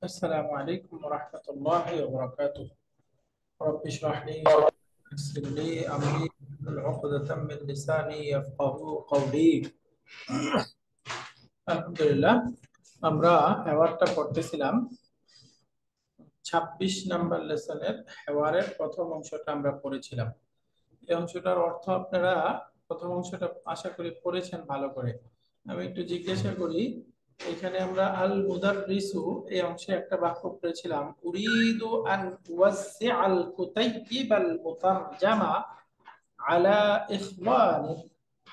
السلام عليكم ورحمة الله وبركاته. رب اشرح لي ويسر لي أمري واحلل عقدة من لساني يفقهوا قولي. আলহামদুলিল্লাহ, আমরা হেওয়ারটা পড়তেছিলাম। ২৬ নাম্বার লেসনের হেওয়ারের প্রথম অংশটা আমরা পড়েছিলাম। এই অংশটার অর্থ আপনারা প্রথম অংশটা আশা করি পড়েছেন ভালো করে। আমি একটু জিজ্ঞাসা করি, এখানে আমরা আল মুদাররিসু এই অংশে একটা বাক্য পড়েছিলাম, উরিদু আন ওয়াসিআল কুতাইয়িবাল মুতারজামা আলা ইখওয়ানি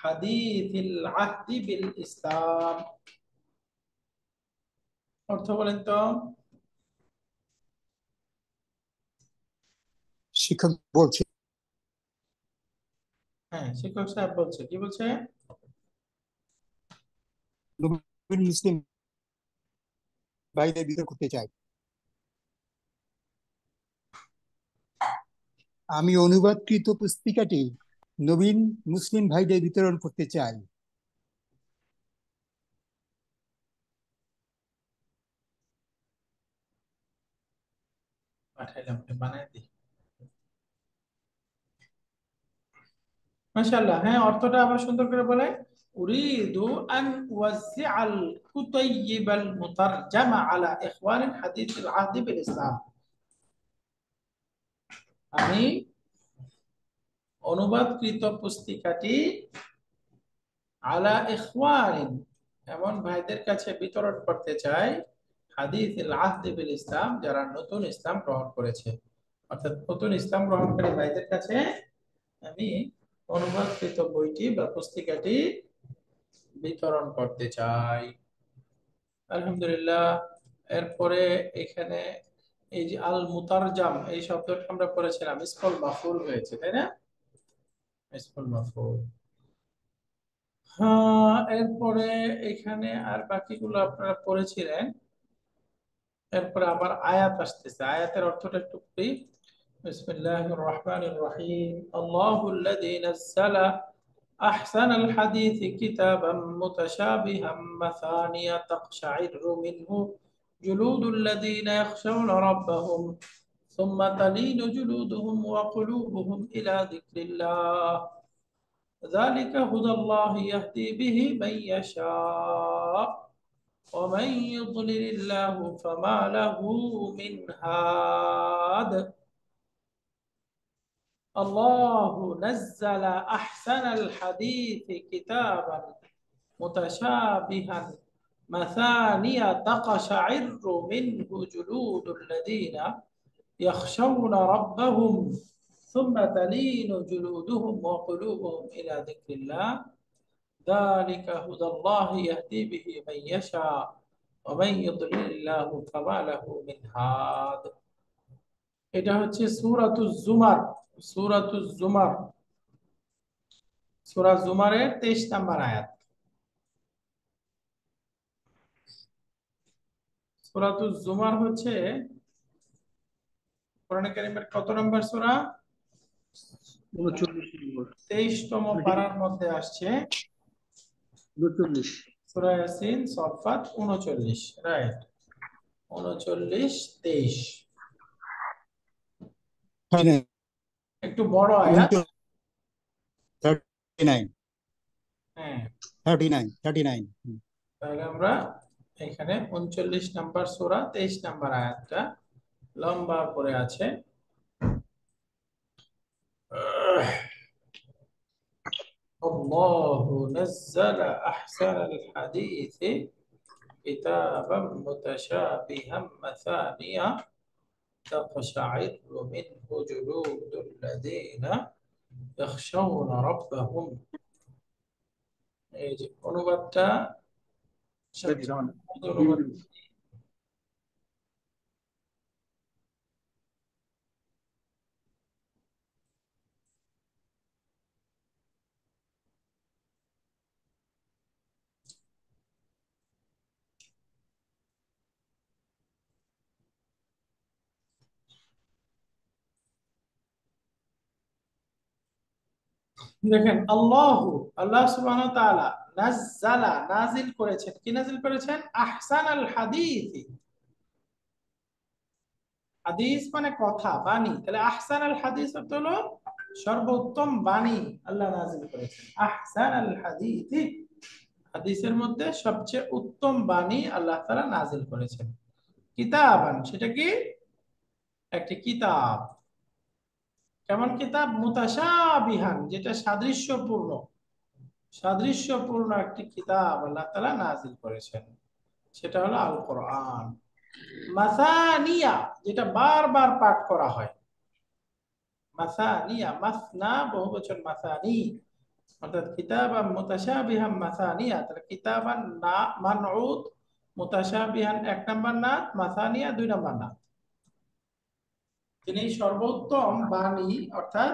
হাদিসিল আহদি বিল ইসলাম। অর্থ বলেন তো। শিক্ষক বলছি, হ্যাঁ, শিক্ষক সাহেব বলছে, কি বলছে? নবীন মুসলিম ভাইদের বিতর্ক করতে চাই। আমি অনুবাদকৃত পুস্তিকাটি নবীন মুসলিম ভাইদের বিতরণ করতে চাই। পাঠাইলাম, বানাই দিই। মাশাআল্লাহ, হ্যাঁ, অর্থটা আবার সুন্দর করে বলে, উরিদু আন ওয়াসিআল কুতাইয়িবাল মুতারজামা আলা ইখওয়ানিল হাদিসিল আহদি বিল ইসলাম। আমি অনুবাদকৃত পুস্তিকাটি আলা ইখওয়ানিন এমন ভাইদের কাছে বিতরণ করতে চাই, হাদিসিল আহদি বিল ইসলাম যারা নতুন ইসলাম গ্রহণ করেছে। অর্থাৎ নতুন ইসলাম গ্রহণকারী ভাইদের কাছে আমি অনুবাদকৃত বইটি বা পুস্তিকাটি বিতরণ করতে চাই। আলহামদুলিল্লাহ। এরপরে এখানে এই যে আল মুতারজাম এই শব্দটা আমরা পড়েছিলাম, ইসমুল মাফউল হয়েছে, তাই না? ইসমুল মাফউল। হ্যাঁ, এরপরে এখানে আর বাকিগুলো আপনারা পড়েছিলেন। এরপরে আবার আয়াত আসতেছে, আয়াতের অর্থটা একটু পড়ি। বিসমিল্লাহির রহমানির রহিম। আল্লাহুল্লাযী নাযালা আহসানাল হাদীসি কিতাবাম মুতাশাবিহাম মাসানিয়া তাকশাইরু মিনহু জুলুদুল লাযীনা ইয়াখশাউনা রাব্বাহুম সুম্মা তালিনু জুলুদুহুম ওয়া কুলুবুহুম ইলা যিকরিল্লাহ যালিকা হুদাল্লাহি ইয়াহদি বিহি মান ইয়াশা ومن يضلل الله فما له من هاد الله نزل أحسن الحديث كتابا متشابها مثانية تقشعر منه جلود الذين يخشون ربهم ثم تلين جلودهم وقلوبهم إلى ذكر الله ذلك هدى الله يهدي به من يشاء ومن يضلل الله فما له من هاد। এটা হচ্ছে সূরাতুজ জুমার। সূরাতুজ জুমার, সূরা জুমারের 23 নম্বর আয়াত। সূরাতুজ জুমার হচ্ছে কোরআন কারীমের কত নম্বর সূরা? 23তম পারার মধ্যে আসছে। 39 সূরা ইয়াসিন, সফফাত 39, রাইট। 39, 23 একটু বড় আয়াত। 39 হ্যাঁ, 39 তাহলে আমরা এখানে 39 নাম্বার সূরা 23 নাম্বার আয়াতটা লম্বা করে আছে। আল্লাহু নাযালা আহসানাল হাদিসি কিতাবাম মুতাশাবিহাম মাসানিয়া তাকশাইরু মিনহু জুলুদুল লাযীনা ইয়াখশাউনা রাব্বাহুম। এই যে অনুবাদটা অনুবাদ। দেখেন, আল্লাহ সুবহানাহু ওয়া তাআলা নাযালা নাজিল করেছেন, কি নাজিল করেছেন? আহসানাল হাদিস, হাদিস মানে কথা, বাণী। তাহলে আহসানাল হাদিস অর্থ হলো সর্বোত্তম বাণী আল্লাহ নাযিল করেছেন। আহসানাল হাদিস, হাদিসের মধ্যে সবচেয়ে উত্তম বাণী আল্লাহ তাআলা নাযিল করেছেন। কিতাবান, সেটা কি? একটি কিতাব। কেমন কিতাব? মুতাশাবিহান, যেটা সাদৃশ্যপূর্ণ। সাদৃশ্যপূর্ণ একটি কিতাব আল্লাহ তাআলা নাযিল করেছেন, সেটা হলো আল কোরআন। মাসানিয়া, যেটা বারবার পাঠ করা হয়। মাসানিয়া, মাসনা বহুবচন, মাসানি অর্থাৎ কিতাবান মুতাশাবিহান মাসানিয়া। তাহলে কিতাবান না মানউত, মুতাশাবিহান এক নাম্বার নাত, মাসানিয়া দুই নাম্বার নাত। তিনি সর্বোত্তম বাণী অর্থাৎ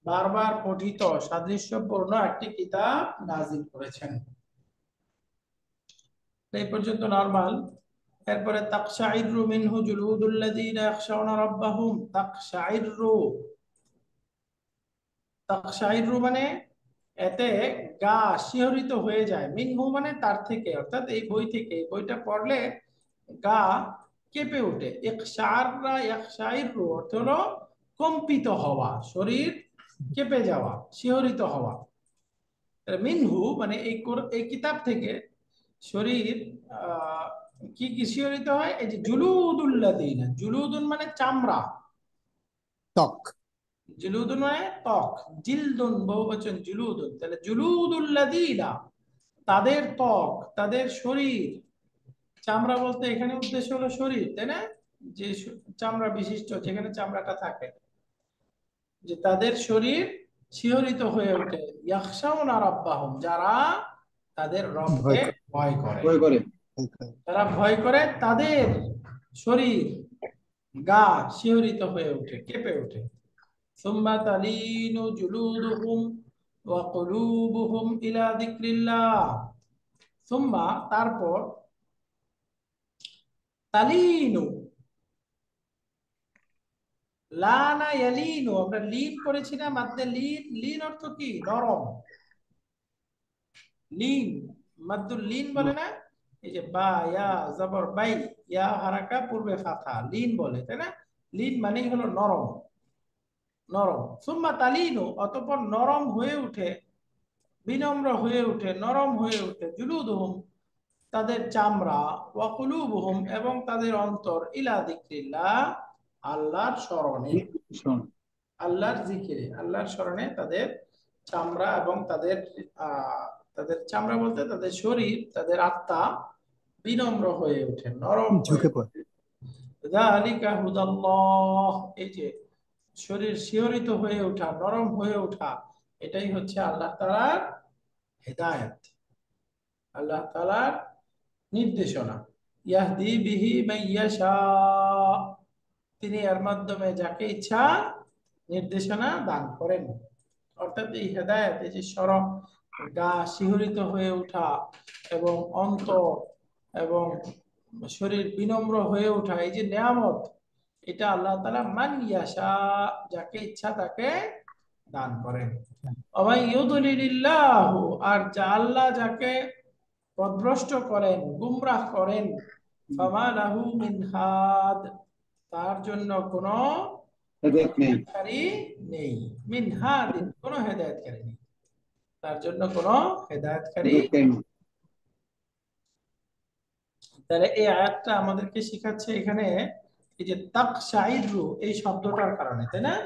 বারবার পঠিত সাদৃশ্যপূর্ণ একটি কিতাব নাযিল করেছেন। এই পর্যন্ত নরমাল। এরপরে তাকশাইরু মিনহু জুলুদুল্লাযীনা ইয়াখশাউনা রাব্বাহুম। তাকশাইরু, তাকশাইরু মানে এতে গা শিহরিত হয়ে যায়। মিনহু মানে তার থেকে, অর্থাৎ এই বই থেকে। এই বইটা পড়লে গা কেঁপে ওঠে। ইকশাররা ইয়াকশাইরু অর্থ হলো কম্পিত হওয়া, শরীর কেঁপে যাওয়া, শিহরিত হওয়া। মিনহু মানে এই কিতাব থেকে শরীর আহ কি কি শিহরিত হয়? এই যে জুলুদুল্লাযীনা, জুলুদুন মানে চামড়া, ত্বক। জুলুদুন মানে ত্বক, জিলদুন বহুবচন জুলুদুন। তাহলে জুলুদুল্লাযীনা, তাদের ত্বক, তাদের শরীর। চামড়া বলতে এখানে উদ্দেশ্য হলো শরীর, তাই না? যে চামড়া বিশিষ্ট, যেখানে চামড়াটা থাকে, যে তাদের শরীর শিহরিত হয়ে ওঠে। ইয়াখশাউনা রাব্বাহুম, যারা তাদের ভয় রবকে করে। ভয় করে। ভয় করে। ভয় করে। যারা ভয় করে তাদের শরীর, গা শিহরিত হয়ে ওঠে, কেঁপে ওঠে। সুম্মা তালিনু জুলুদুহুম ওয়া কুলুবুহুম ইলা যিকরিল্লাহ। সুম্মা তারপর, তালিনু, লানা ইয়ালিনু, আমরা লিন পড়েছি না মাদ্দে লিন। লিন অর্থ কি? নরম। লিন, মাদ্দুল লিন বলে না? এই যে বা ইয়া জবর বাই, ইয়া হারাকা পূর্বে ফাথা, লিন বলে, তাই না? লিন মানেই হলো নরম, নরম। সুম্মা তালিনু, অতঃপর নরম হয়ে উঠে, বিনম্র হয়ে উঠে, নরম হয়ে উঠে, জুলুদুহুম তাদের চামড়া, ওয়া কুলুবুহুম এবং তাদের অন্তর, ইলা যিকরিল্লাহ আল্লাহর স্মরণে, আল্লাহর জিকিরে, আল্লাহর স্মরণে তাদের চামড়া এবং তাদের তাদের চামড়া বলতে তাদের শরীর, তাদের আত্মা বিনম্র হয়ে ওঠে, নরম হয়ে ঝুঁকে পড়ে। ওঠে। যালিকা হুদাল্লাহ, এই যে শরীর শিহরিত হয়ে ওঠা, নরম হয়ে ওঠা, এটাই হচ্ছে আল্লাহ তাআলার হেদায়েত, আল্লাহ তাআলার নির্দেশনা। ইয়াহদি বিহি মাইয়াশা, তিনি এর মাধ্যমে যাকে ইচ্ছা নির্দেশনা দান করেন। অর্থাৎ এই হেদায়েত, এই যে শরম, গা শিহরিত হয়ে ওঠা এবং অন্তর এবং শরীর বিনম্র হয়ে ওঠা, এই যে নেয়ামত, এটা আল্লাহ তাআলা মান ইয়াশা, যাকে ইচ্ছা তাকে দান করেন। ওয়া ইউদলিলিল্লাহু, আর যা আল্লাহ যাকে পথভ্রষ্ট করেন, গুমরাহ করেন, ফামা লাহু মিন হাদ, তার জন্য কোনো হেদায়েত নেই। হেদায়েতকারী নেই। মিন হাদিন, কোনো হেদায়েতকারী নেই, তার জন্য কোনো হেদায়েতকারী। হেদায়েত নেই। তাহলে এই আয়াতটা আমাদেরকে শিখাচ্ছে এখানে এই যে তাকশাইরু এই শব্দটার কারণে, তাই না? জি।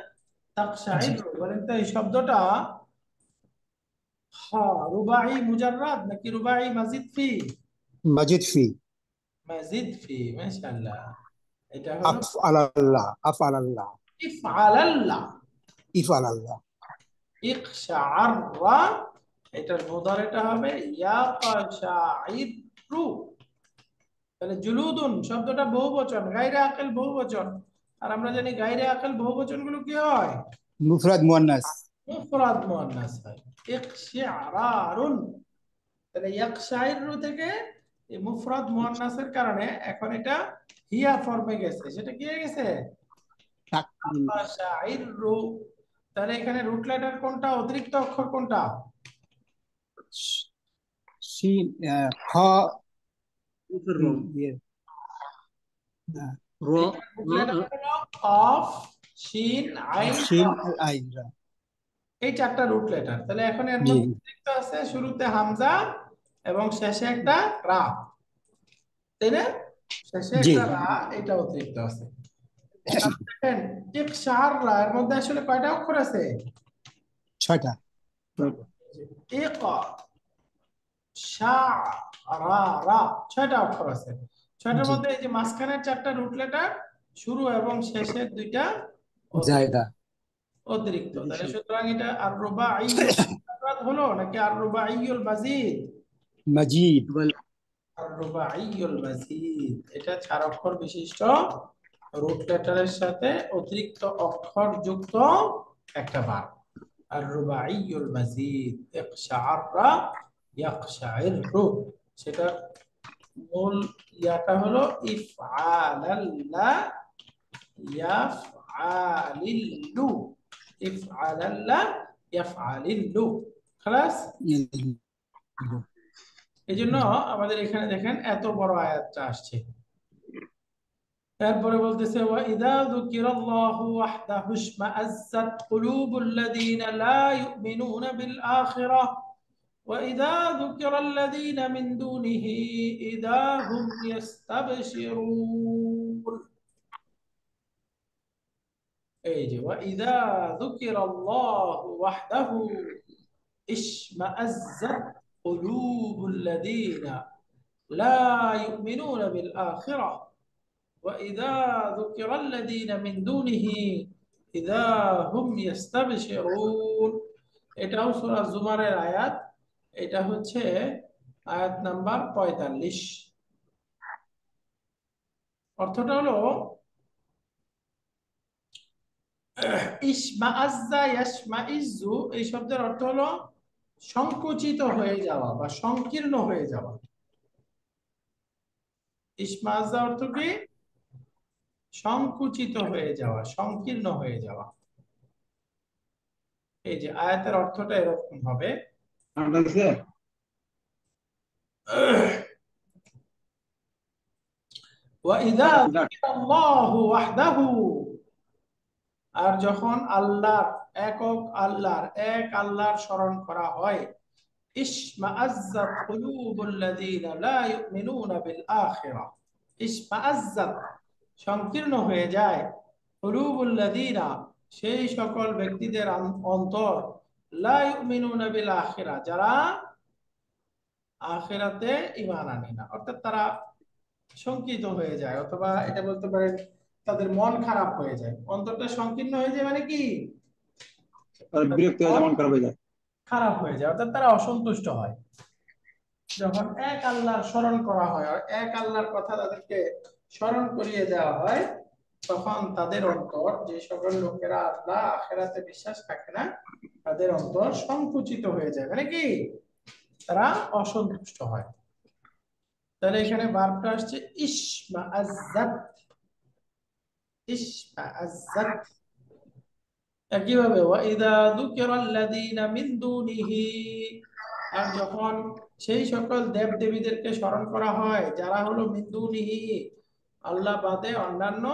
তাকশাইরু বলেন তো, এই শব্দটা হ্যাঁ রুবাই মুজাররাদ নাকি রুবাই মাজিদ ফি? মাজিদ ফি। মাজিদ ফি, মাশাআল্লাহ। এটা হলো আফ আলাল্লাহ, আফ আলাল্লাহ, ইফআলাল্লাহ। ইফ আলাল্লাহ। ইকশাআররা, এটার মুদারিটা হবে ইয়াকাশাইরু। তাহলে জুলুদুন শব্দটা বহুবচন, গায়রে আকিল বহুবচন। আর আমরা জানি গায়রে আকিল বহুবচন গুলো কি হয়? মুফরাদ মুয়ান্নাস। মুফরাদ মুয়ান্নাস হয়। ইকশাআরারুন, তাহলে ইয়াকশাইরু থেকে এই মুফরাদ মুয়ান্নাসের কারণে এখন এটা হিয়া ফর্মে গেছে। সেটা কি হয়ে গেছে? আকাশাইরু। তাহলে এখানে রুট লেটার কোনটা, অতিরিক্ত অক্ষর কোনটা? শিন, খ, উপর বাম। ইয়ে, র এটার রুট লেটার হলো কফ, শিন, আইন, শিন রা। আর আইন রা। এই চারটা রুট লেটার। তাহলে এখন এর জি। মধ্যে অতিরিক্ত আছে শুরুতে হামজা এবং শেষে একটা রা, তাই না? শেষে জি। একটা রা, এটা অতিরিক্ত আছে। আপনি দেখেন ইকশার রা এর মধ্যে আসলে কয়টা অক্ষর আছে? 6টা। ইক, শা, রা, রা, 6টা অক্ষর আছে। 6টার জি। মধ্যে এই যে মাঝখানের 4টা রুট লেটার, শুরু এবং শেষের 2টা জায়দা। অতিরিক্ত। তাহলে সুতরাং এটা আর রুবাইয়ুল মুজাররাদ হলো নাকি আর রুবাইয়ুল মাজিদ? মাজিদ। আর রুবাইয়ুল মাজিদ, এটা 4 অক্ষর বিশিষ্ট রুট লেটারের সাথে অতিরিক্ত অক্ষর যুক্ত একটা ভার্ব। আর রুবাইয়ুল মাজিদ ইকশাআররা ইয়াকশাইরু, সেটা মূল ইয়াটা হলো ইফআলাল্লা ইয়াফআলিল্লু, ইফআলাল্লা ইয়াফআলিল্লু। খালাস। এই জন্য আমাদের এখানে দেখেন এত বড় আয়াতটা আসছে। তারপরে বলতেছে ওয়া ইযা যুকিরাল্লাহু ওয়াহদাহু ইশমাআজ্জাত কুলুবুল্লাযীনা লা ইউমিনুনা বিল আখিরাহ ওয়া ইযা যুকিরাল্লাযীনা মিন দুনিহি ইযা হুম ইস্তাবশিরুন। এই যে ওয়া ইযা যুকিরাল্লাহু ওয়াহদাহু ইশমাআজ্জাত কুলুবুল্লাযীনা লা ইউমিনুনা বিল আখিরাহ وإذا ذكر الذين من دونه إذا هم يستبشرون। এটাও সূরা জুমারের আয়াত। এটা হচ্ছে আয়াত নাম্বার 45। অর্থটা হলো ইসমাআজ্জা ইয়াসমাইজ্জু, এই শব্দের অর্থ হলো সংকুচিত হয়ে যাওয়া বা সংকীর্ণ হয়ে যাওয়া। ইসমাআজ্জা অর্থ কি? সংকুচিত হয়ে যাওয়া, সংকীর্ণ হয়ে যাওয়া। এই যে আয়াতের অর্থটা এরকম হবে। وَإِذَا ذُكِرَ اللَّهُ وَحْدَهُ, আর যখন আল্লাহর একক আল্লাহর এক আল্লাহর স্মরণ করা হয়, ইশমাআজ্জাত কুলুবুল্লাযীনা লা ইউমিনুনা বিল আখিরাহ, ইশমাআজ্জাত সংকীর্ণ হয়ে যায়, কুলুবুল্লাযীনা সেই সকল ব্যক্তিদের অন্তর, লা ইউমিনুনা বিল আখিরাহ যারা আখিরাতে ঈমান আনে না, অর্থাৎ তারা শঙ্কিত হয়ে যায়, অথবা এটা বলতে পারেন তাদের মন খারাপ হয়ে যায়। অন্তরটা সংকীর্ণ হয়ে যায় মানে কি? বিরক্ত হয়ে মন খারাপ হয়ে যায়, খারাপ হয়ে যায়, অর্থাৎ তারা অসন্তুষ্ট হয়। যখন এক আল্লাহর স্মরণ করা হয় আর এক আল্লাহর কথা তাদেরকে স্মরণ করিয়ে দেওয়া হয়, তখন তাদের অন্তর, যে সকল লোকেরা আল্লাহ আখিরাতে বিশ্বাস রাখে না, তাদের অন্তর সংকুচিত হয়ে যায়, মানে কি? তারা অসন্তুষ্ট হয়। তাহলে এখানে ভার্বটা আসছে ইশমাআজ্জাত, ইশমাআজ্জাত। একইভাবে ওয়াইদা যুকিরাল্লাযীনা মিন দুনিহি, আর যখন সেই সকল দেব দেবীদেরকে স্মরণ করা হয় যারা হলো মিন দুনিহি, আল্লাহ বাদে অন্যান্য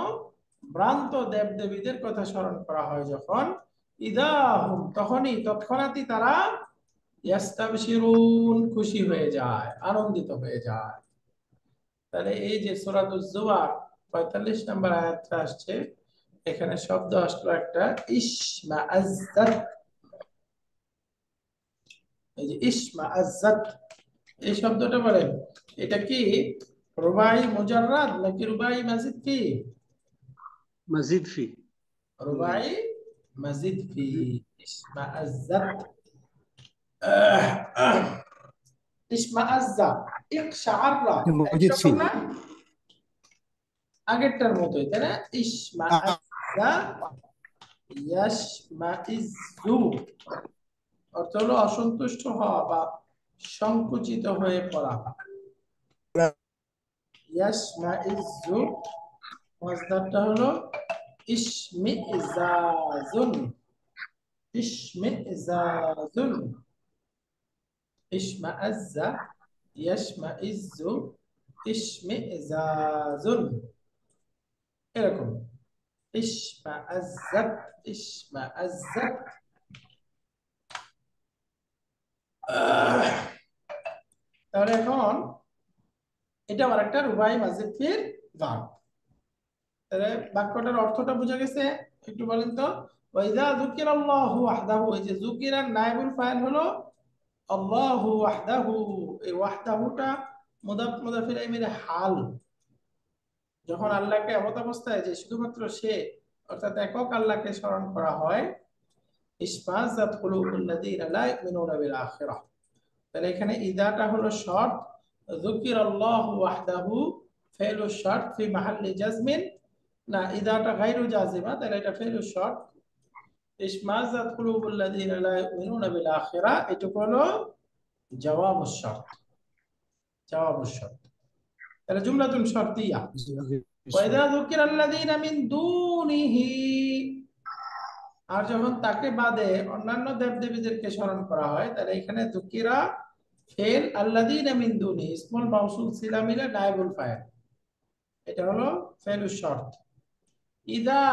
ভ্রান্ত দেব দেবীদের কথা স্মরণ করা হয় যখন, ইদাহুম তখনই তৎক্ষণাৎই তারা ইয়াস্তাবশিরুন খুশি হয়ে যায়, আনন্দিত হয়ে যায়। তাহলে এই যে সূরাতুজ জুমার 45 নম্বর আয়াতটা আসছে, এখানে শব্দ আসলো একটা ইশমাআজ্জাত। এই যে ইশমাআজ্জাত, এই শব্দটা বলেন এটা কি রুবাই মুজাররাদ নাকি রুবাই মাজিদ ফি? মসজিদ ফি, রুবাই মাজিদ ফি। ইশমাআজ্জাত, ইশমাআজ্জা, ইকশাআররা, এক মজিদ ফি। রকম না? আগেরটার মতোই, তাই না? ইশমাআজ্জা ইয়াশমাইজ্জু, অর্থ হলো অসন্তুষ্ট হওয়া বা সংকুচিত হয়ে পড়া। ইয়াশমাইজ্জু মাসদারটা হলো ইশমিজাজুন, ইশমিজাজুন, ইশমাআজ্জা ইয়াশমাইজ্জু ইশমিজাজুন। এরকম ইশমাআজ্জাত ইশমাআজ্জাত। তাহলে এখন এটা আবার একটা রুবাই মাজিদ ফির ভার্ব। তাহলে বাক্যটার অর্থটা বোঝা গেছে? একটু বলেন তো। ওয়াইদা যুকিরাল্লাহু ওয়াহদাহু, এই যে যুকিরার নায়েবুল ফাইল হলো আল্লাহু ওয়াহদাহু। এই ওয়াহদাহুটা মুদাফ মুদাফ ইলাইহি মিলে হাল। যখন আল্লাহকে এমত অবস্থায় যে শুধুমাত্র সে, অর্থাৎ একক আল্লাহকে স্মরণ করা হয়, ইশমাআজ্জাত কুলুবুল্লাযীনা লা ইউমিনুনা বিল আখিরাহ। তাহলে এখানে ইদাটা হলো শর্ত, যুকিরাল্লাহু ওয়াহদাহু ফেলু শর্ত ফি মাহাল্লি জাজমিন। না, ইদাটা গায়রু জাজিমা, তাহলে এটা ফেলু শর্ত। ইশমাআজ্জাত কুলুবুল্লাযীনা লা ইউমিনুনা বিল আখিরাহ, এটুকু হলো জওয়াবুশ শর্ত। জওয়াবুশ শর্ত, তাহলে জুমলাতুন শর্তিয়া। ওয়াইদা যুকিরাল্লাযীনা মিন দুনিহি, আর যখন তাকে বাদে অন্যান্য দেবদেবীদেরকে স্মরণ করা হয়, তাহলে এখানে যুকিরা ফেল আল্লাযীনা মিন দুনি ইসমুল মাউসুল সিলা মিলে নায়েবুল ফাইল, এটা হলো ফেলুস শর্ত। ইদা,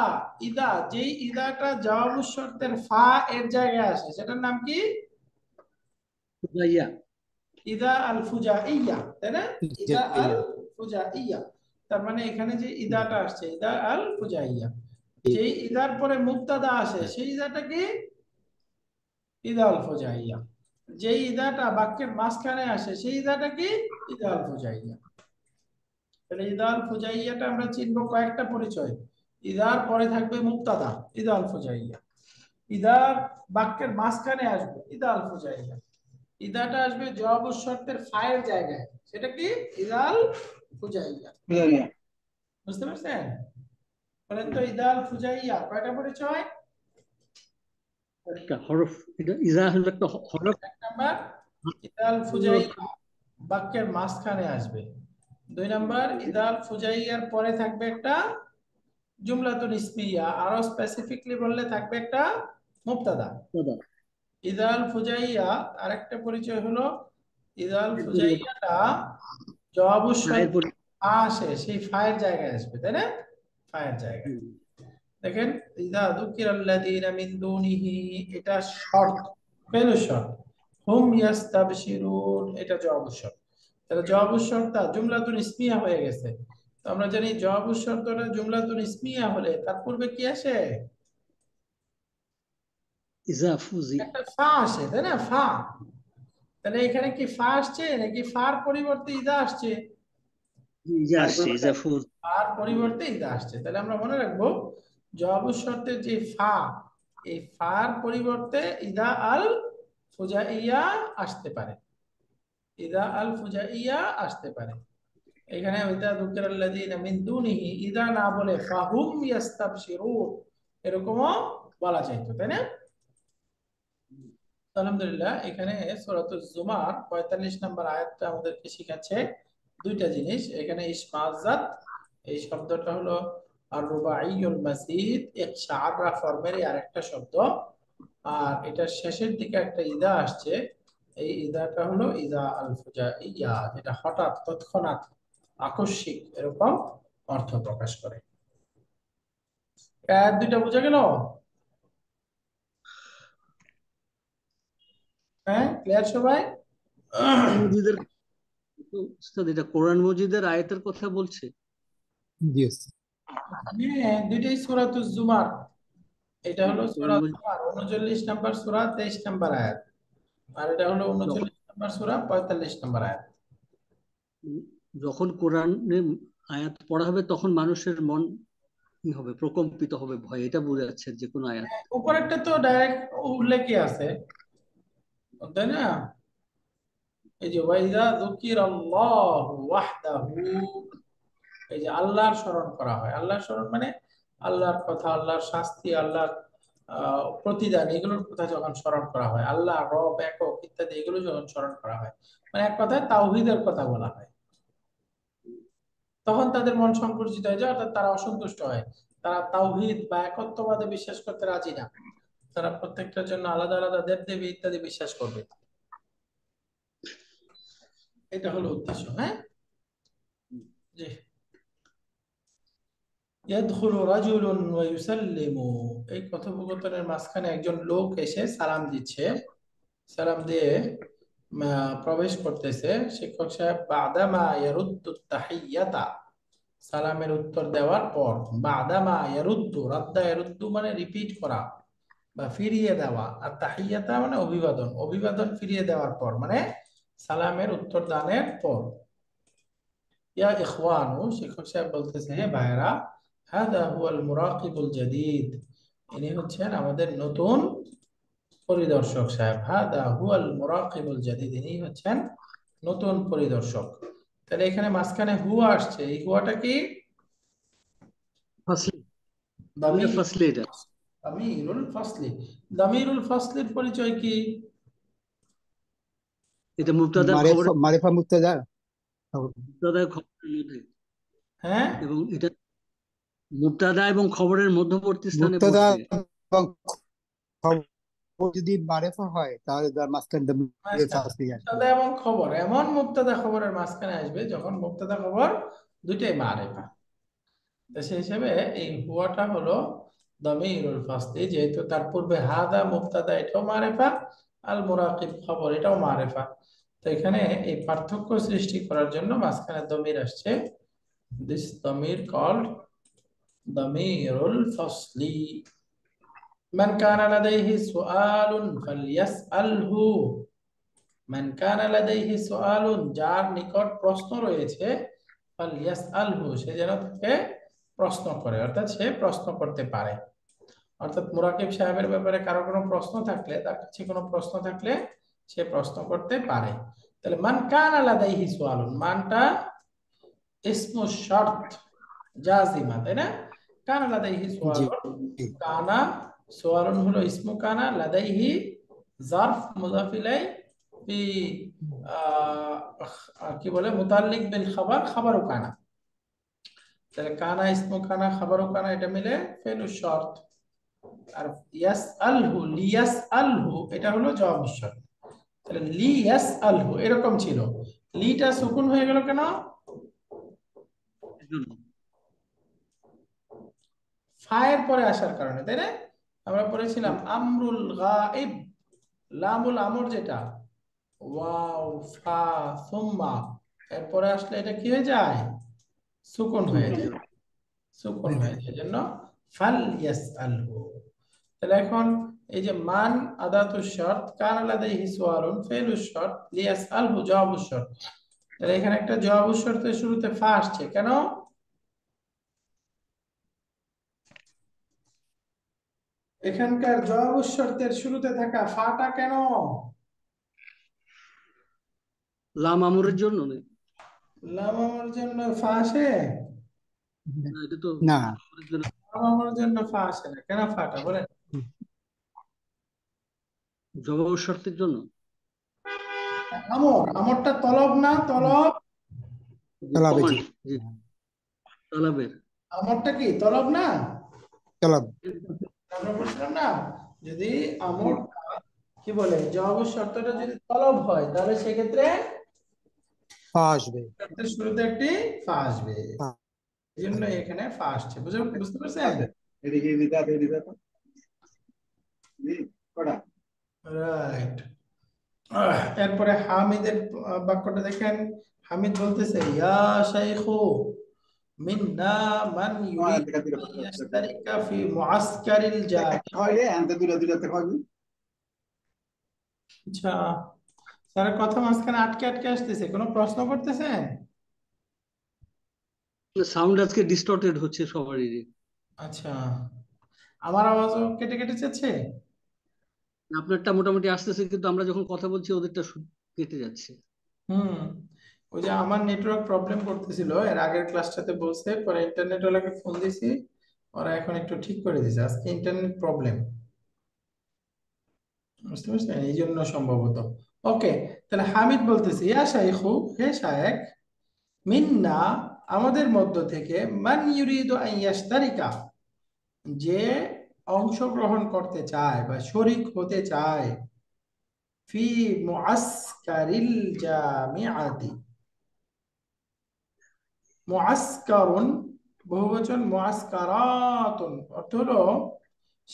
ইদা যেই ইদাটা জওয়াবুশ শর্তের ফা এর জায়গায় আসে সেটার নাম কি? ফুজাইয়া। ইদা আল ফুজাইয়া, তাই না? ইদা আল ফুজাইয়া, তার মানে এখানে যে ইদাটা আসছে ইদা আল ফুজাইয়া, যেই ইদার পরে মুবতাদা আসে সেই ইদাটা কি? ইদা আল ফুজাইয়া। যেই ইদাটা বাক্যের মাঝখানে আসে সেই ইদাটা কি? ইদা আল ফুজাইয়া। তাহলে ইদা আল ফুজাইয়াটা আমরা চিনব কয়েকটা পরিচয়। ইদার পরে থাকবে মুবতাদা ইদা আল ফুজাইয়া, ইদা বাক্যের মাঝখানে আসবে ইদা আল ফুজাইয়া, ইদাটা আসবে জওয়াবুশ শর্তের ফায়ের জায়গায়, সেটা কি? ইদা আল ফুজাইয়া। ফুজাইয়া। বুঝতে পারছেন? বলেন তো ইদা আল ফুজাইয়া কয়টা পরিচয়? একটা হরফ, এটা ইজা হলো একটা হরফ। এক নাম্বার, ইদা আল ফুজাইয়া বাক্যের মাঝখানে আসবে। দুই নাম্বার, ইদা আল ফুজাইয়ার পরে থাকবে একটা জুমলাতুন ইসমিয়া, আরো স্পেসিফিকলি বললে থাকবে একটা মুবতাদা। ইদা আল ফুজাইয়া আরেকটা পরিচয় হলো ইদা আল ফুজাইয়াটা জওয়াবুশ শর্ত আসে সেই ফায়ের জায়গায় আসবে, তাই না? ফায়ের জায়গায়। দেখেন ইদা যুকিরাল্লাযীনা মিন দুনিহি, এটা শর্ত, ফেলু শর্ত। হুম ইয়াস্তাবশিরুন, এটা জওয়াবুশ শর্ত। তাহলে জওয়াবুশ শর্তটা জুমলাতুন ইসমিয়া হয়ে গেছে। তো আমরা জানি জওয়াবুশ শর্তটা জুমলাতুন ইসমিয়া হলে তার পূর্বে কি আসে? ইজা ফুজি, একটা ফা আসে, তাই না? ফা। তাহলে এখানে কি ফা আসছে নাকি ফার পরিবর্তে ইদা আসছে? ইজা আসছে, ইজা ফুজ। ফার পরিবর্তে ইদা আসছে। তাহলে আমরা মনে রাখবো জওয়াবুশ শর্তের যে ফা, এই ফার পরিবর্তে ইদা আল ফুজাইয়া আসতে পারে, ইদা আল ফুজাইয়া আসতে পারে। এখানে ইদা যুকিরাল্লাযীনা মিন দুনিহি, ইদা না বলে ফাহুম ইয়াস্তাবশিরুন এরকমও বলা যাইতো, তাই না? আলহামদুলিল্লাহ, এখানে সূরাতুজ জুমার 45 নম্বর আয়াতটা আমাদেরকে শিখাচ্ছে দুইটা জিনিস। এখানে ইশমাআজ্জাত, এই শব্দটা হলো আর রুবাইয়ুল মাজিদ, ইকশাআরা ফর্মের আরেকটা শব্দ। আর এটার শেষের দিকে একটা ইদা আসছে, এই ইদাটা হলো ইদা আল ফুজাইয়া, যেটা হঠাৎ তৎক্ষণাৎ আকস্মিক এরকম অর্থ প্রকাশ করে। আয়াত দুইটা বোঝা গেল? হ্যাঁ, ক্লিয়ার সবাই? মজিদের, উস্তাদ এটা কোরআন মজিদের আয়াতের কথা বলছে। হ্যাঁ, দুইটাই সূরাতুজ জুমার। এটা হলো কোরআন সূরা মজিদ জুমার 39 নম্বর সূরা 23 নম্বর আয়াত, আর এটা হলো 39 নম্বর সূরা 45 নম্বর আয়াত। যখন কোরআনে আয়াত পড়া হবে তখন মানুষের মন কি হবে? প্রকম্পিত হবে ভয়, এটা বোঝা যাচ্ছে যে কোনো আয়াত। উপরেরটা তো ডাইরেক্ট উল্লেখই আছে, তাই না? এই যে ওয়াইদা যুকিরাল্লাহু ওয়াহদাহু, এই যে আল্লাহর স্মরণ করা হয়, আল্লাহর স্মরণ মানে আল্লাহর কথা, আল্লাহর শাস্তি, আল্লাহর প্রতিদান, এগুলোর কথা যখন স্মরণ করা হয়, আল্লাহ রব একক ইত্যাদি এগুলো যখন স্মরণ করা হয়, মানে এক কথায় তাওহীদের কথা বলা হয়, তখন তাদের মন সংকুচিত হয়ে যায়, অর্থাৎ তারা অসন্তুষ্ট হয়। তারা তাওহীদ বা একত্ববাদে বিশ্বাস করতে রাজি না, তারা প্রত্যেকটার জন্য আলাদা আলাদা দেবদেবী ইত্যাদি বিশ্বাস করবে। এটা হলো উদ্দেশ্য। হ্যাঁ, জি। ইয়াদখুলু রাজুলুন ওয়া ইউসাল্লিমু, এই কথোপকথনের মাঝখানে একজন লোক এসে সালাম দিচ্ছে, সালাম দিয়ে প্রবেশ করতেছে। শিক্ষক সাহেব বাদামা ইয়ারুদ্দু তাহিয়াতা, সালামের উত্তর দেওয়ার পর, বাদামা ইয়ারুদ্দু, রাদ্দা ইয়ারুদ্দু মানে রিপিট করা বা ফিরিয়ে দেওয়া, আর তাহিয়াতা মানে অভিবাদন, অভিবাদন ফিরিয়ে দেওয়ার পর মানে সালামের উত্তর দানের পর। ইয়া ইখওয়ানু, শিক্ষক সাহেব বলতেছে, হে ভাইরা, হাদা হুয়াল মুরাকিবুল জাদীদ, ইনি হচ্ছেন আমাদের নতুন পরিদর্শক সাহেব। হাদা হুয়াল মুরাকিবুল জাদীদ, ইনি হচ্ছেন নতুন পরিদর্শক। তাহলে এখানে মাঝখানে হুয়া আসছে, এই হুয়াটা কি? ফাসলি, দামির, ফাসলি এটা। দামিরুল ফাসলি। দামিরুল ফাসলির পরিচয় কি? এটা মুবতাদার মারেফা খবরের, মারেফা মুবতাদা খবর। মুবতাদার খবরের মধ্যে, হ্যাঁ, এবং এটা মুবতাদা এবং খবরের মধ্যবর্তী স্থানে মুবতাদা বসবে। এবং খবর যদি মারেফা হয় তাহলে তার মাঝখানে দামিরুল আচ্ছা, ফাসলি আসবে। মুবতাদা এবং খবর, এমন মুবতাদা খবরের মাঝখানে আসবে যখন মুবতাদা খবর দুইটাই মারেফা। তো সেই হিসেবে এই হুয়াটা হলো দামিরুল ফাসলি, যেহেতু তার পূর্বে হাদা মুবতাদা, এটাও মারেফা, আল মুরাকিব খবর, এটাও মারেফা। তো এখানে এই পার্থক্য সৃষ্টি করার জন্য মাঝখানে দমির আসছে। দিস দমির কল্ড দামিরুল ফাসলি। মান কানা লাদাইহি সুআলুন ফালইয়াসআলহু, মান কানা লাদাইহি সুআলুন, যার নিকট প্রশ্ন রয়েছে, ফালইয়াসআলহু, সে যেন তাকে প্রশ্ন করে, অর্থাৎ সে প্রশ্ন করতে পারে। অর্থাৎ মুরাকিব সাহেবের ব্যাপারে কারো কোনো প্রশ্ন থাকলে, তার কাছে কোনো প্রশ্ন থাকলে সে প্রশ্ন করতে পারে। তাহলে মান কানা লাদাইহি সুআলুন, মানটা ইসমু শর্ত জাজিমা, তাই না? কানা লাদাইহি জি সুআলুন, জি। কানা, সুআলুন হলো ইসমু কানা, লাদাইহি জারফ মুযাফ ইলাই, ফি কি বলে, মুতাল্লিক বিল খাবার, খাবারু কানা। তাহলে কানা ইসমু কানা খাবারু কানা, এটা মিলে ফেলু শর্ত। আর ইয়াসআলহু, লিয়াসআলহু, এটা হলো জবাব শর্ত। তাহলে লিয়াসআলহু এরকম ছিল, লিটা সুকুন হয়ে গেল কেন? এজন্য ফায়ের পরে আসার কারণে, তাই না? আমরা পড়েছিলাম আমরুল গায়েব, লামুল আমর যেটা, ওয়াও ফা সুম্মা, এরপরে আসলে এটা কি হয়ে যায়? সুকুন হয়ে সুকুন। যায়, সুকুন হয়ে যায়, জন্য ফাল ইয়াসআলহু। তাহলে এখন এই যে মান আদাতুশ শর্ত, কানা লাদাইহি সুআলুন ফেলুশ শর্ত, লিয়াসআলহু জওয়াবুশ শর্ত। তাহলে এখানে একটা জওয়াবুশ শর্তের শুরুতে ফা আসছে কেন? এখানকার জওয়াবুশ শর্তের শুরুতে থাকা ফাটা কেন? লাম আমরের জন্য নয়। লাম আমার জন্য ফা আসে? না, এটা তো না, আমরের জন্য, লাম আমার জন্য ফা আসে না কেন? ফাটা বলেন। জবাব শর্তের জন্য। আমরটা তলব না? তলব, তলাবে জি। কমান্ড, জি, তালাবের। আমরটা কি তলব না? তলাব। আমরা বলছিলাম না, যদি আমর কি বলে, জবাব শর্তটা যদি তলব হয় তাহলে সেক্ষেত্রে ফা আসবে। শর্তের শুরুতে একটি ফা আসবে, ফা এই জন্য আসবে। এখানে ফা আসছে। বুঝতে পারছেন? রাইট। এরপরে হামিদের বাক্যটা দেখেন। হামিদ বলতেছে, ইয়া শাইখু মিন্না মান ইউরিদু আন ইয়াশতারিকা ফি মুআসকারিল জামিয়া। আচ্ছা, স্যার কথা মাঝখানে আটকে আটকে আসতেছে, কোনো প্রশ্ন করতেছেন? সাউন্ড আজকে ডিস্টর্টেড হচ্ছে সবারই। আচ্ছা, আমার আওয়াজও কেটে কেটে যাচ্ছে? আপনারটা মোটামুটি আসতেছে, কিন্তু আমরা যখন কথা বলছি ওদেরটা কেটে যাচ্ছে। হুম, ওই যে আমার নেটওয়ার্ক প্রবলেম করতেছিল, এর আগের ক্লাসটাতে বলছে, পরে ইন্টারনেট ওলাকে ফোন দিছি, ওরা এখন একটু ঠিক করে দিছে। আজকে ইন্টারনেট প্রবলেম, বুঝতে পারছেন, এই জন্য সম্ভবত। ওকে, তাহলে হামিদ বলতেছে, ইয়া শাইখু, হে শায়েখ, মিন্না, আমাদের মধ্য থেকে, মান ইউরিদু আন ইয়াশতারিকা, যে অংশগ্রহণ করতে চায় বা শরীক হতে চায়, ফি মুআসকারিল জামিআতি, মুআসকারুন বহুবচন মুআসকারাতুন, অর্থ হলো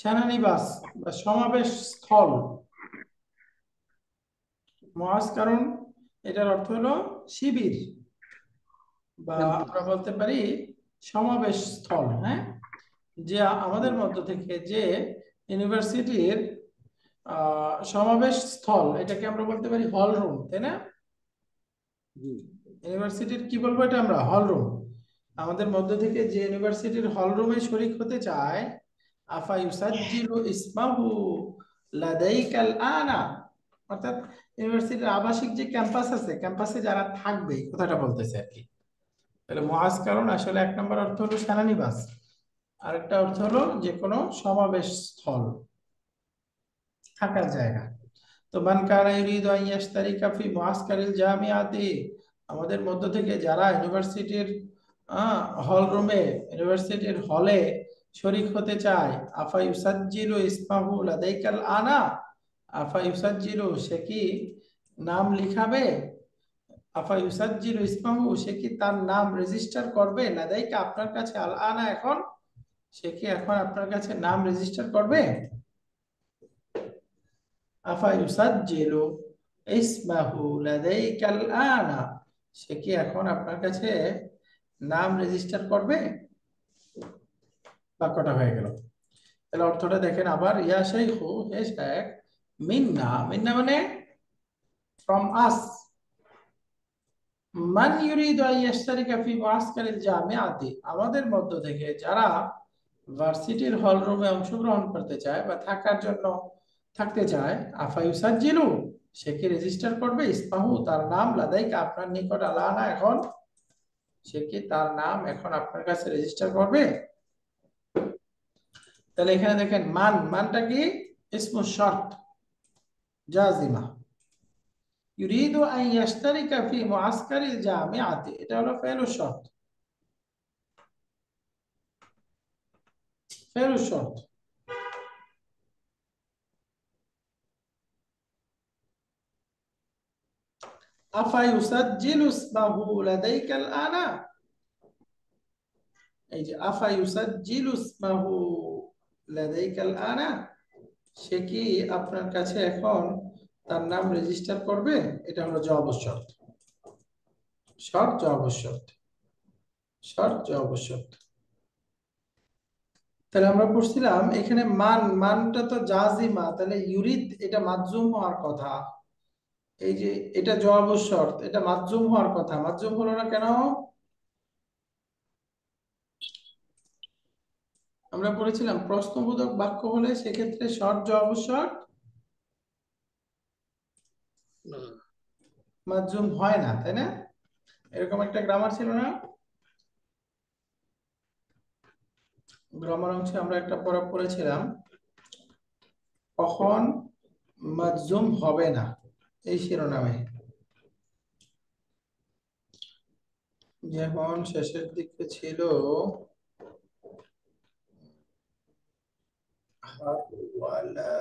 সেনানিবাস বা সমাবেশ স্থল। মুআসকারুন এটার অর্থ হলো শিবির, বা ক্যাম্প। আমরা বলতে পারি সমাবেশ স্থল। হ্যাঁ, যে আমাদের মধ্য থেকে যে ইউনিভার্সিটির সমাবেশ স্থল, এটাকে আমরা বলতে পারি হল রুম, তাই না? জি। ইউনিভার্সিটির কি বলবো, এটা আমরা হল রুম। আমাদের মধ্য থেকে যে ইউনিভার্সিটির হল রুমে শরীক হতে চায়, আফা ইউসাজ্জিলু ইসমাহু লাদাইকাল আনা, অর্থাৎ ইউনিভার্সিটির আবাসিক যে ক্যাম্পাস আছে, ক্যাম্পাসে যারা থাকবে, এই কথাটা বলতেছে আর কি। তাহলে মুআসকারুন আসলে এক নম্বর অর্থ হলো সেনানিবাস, আরেকটা অর্থ হলো যে কোনো সমাবেশ স্থল, থাকার জায়গা। তো মান কানা ইউরিদু আন ইয়াশতারিকা ফি মুআসকারিল জামিআতি, আমাদের মধ্য থেকে যারা ইউনিভার্সিটির হল রুমে, ইউনিভার্সিটির হলে শরীক হতে চায়, আফা ইউসাজ্জিলু ইসমাহু লাদাইকাল আনা, আফা ইউসাজ্জিলু সে কি নাম লিখাবে, আফা ইউসাজ্জিলু ইসমাহু সে কি তার নাম রেজিস্টার করবে, লাদাইকা আপনার কাছে, আল আনা এখন, সে কি এখন আপনার কাছে নাম রেজিস্টার করবে। আফা ইউসাজ্জিলু ইসমাহু লাদাইকাল আনা, সে কি এখন আপনার কাছে নাম রেজিস্টার করবে। বাক্যটা হয়ে গেল। তাহলে অর্থটা দেখেন আবার, ইয়া শাইখু, হে শেখ, মিন্না, মিন্না মানে ফ্রম আস, মান ইউরিদু আন ইয়াশতারিকা ফি মুআসকারিল জামিআতি, আমাদের মধ্য থেকে যারা ভার্সিটির হল রুমে অংশগ্রহণ করতে চায় বা থাকার জন্য থাকতে চায়, আফা ইউসাজ্জিলু সে কি রেজিস্টার করবে, ইসমাহু তার নাম, লাদাইকা আপনার নিকট, আলানা এখন, সে কি তার নাম এখন আপনার কাছে রেজিস্টার করবে। তাহলে এখানে দেখেন মান, মানটা কি ইসমু শর্ত জাজিমা, ইউরিদু আন ইয়াশতারিকা ফি মুআসকারিল জামিআতি, এটা হলো ফেলু শর্ত, ফেলু শর্ত। আফা ইউসাজ্জিলু ইসমাহু লাদাইকাল আনা, এই যে আফা ইউসাজ্জিলু ইসমাহু লাদাইকাল আনা, সে কি আপনার কাছে এখন তার নাম রেজিস্টার করবে, এটা হলো জবাব শর্ত, শর্ত জবাব শর্ত, শর্ত জবাব শর্ত। তাহলে আমরা পড়ছিলাম এখানে মান, মানটা তো জাজিমা, তাহলে ইউরিদ এটা মাজজুম হওয়ার কথা। এই যে এটা জবাব শর্ত, এটা মাজজুম হওয়ার কথা, মাজজুম হলো না কেন? আমরা পড়েছিলাম প্রশ্নবোধক বাক্য হলে সেক্ষেত্রে শর্ত জবাব শর্ত মাজজুম হয় না, তাই না? এরকম একটা গ্রামার ছিল না? গ্রামার অংশে আমরা একটা পড়া পড়েছিলাম, কখন মাজজুম হবে না, এই শিরোনামে। যেমন শেষের দিকে ছিল হাওয়ালা,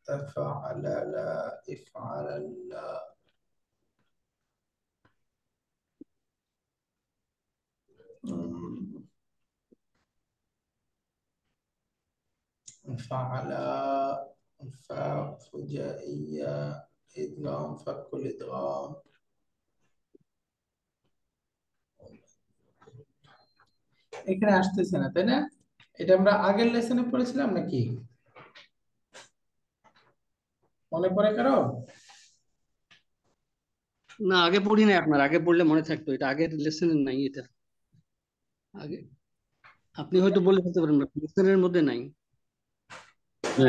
তাফআলালা, ইফআলাল্লা, فعلا، فاء فجائية، إدغام فك الإدغام। এখানে আসতেছে না, তাই না? এটা আমরা আগের লেসনে পড়েছিলাম নাকি, মনে পড়ে কারো? না, আগে পড়ি নাই। আপনার আগে পড়লে মনে থাকতো, এটা আগের লেসনের নাই। এটা আগে আপনি হয়তো বলে ফেলতে পারেন, লেসনের মধ্যে নাই।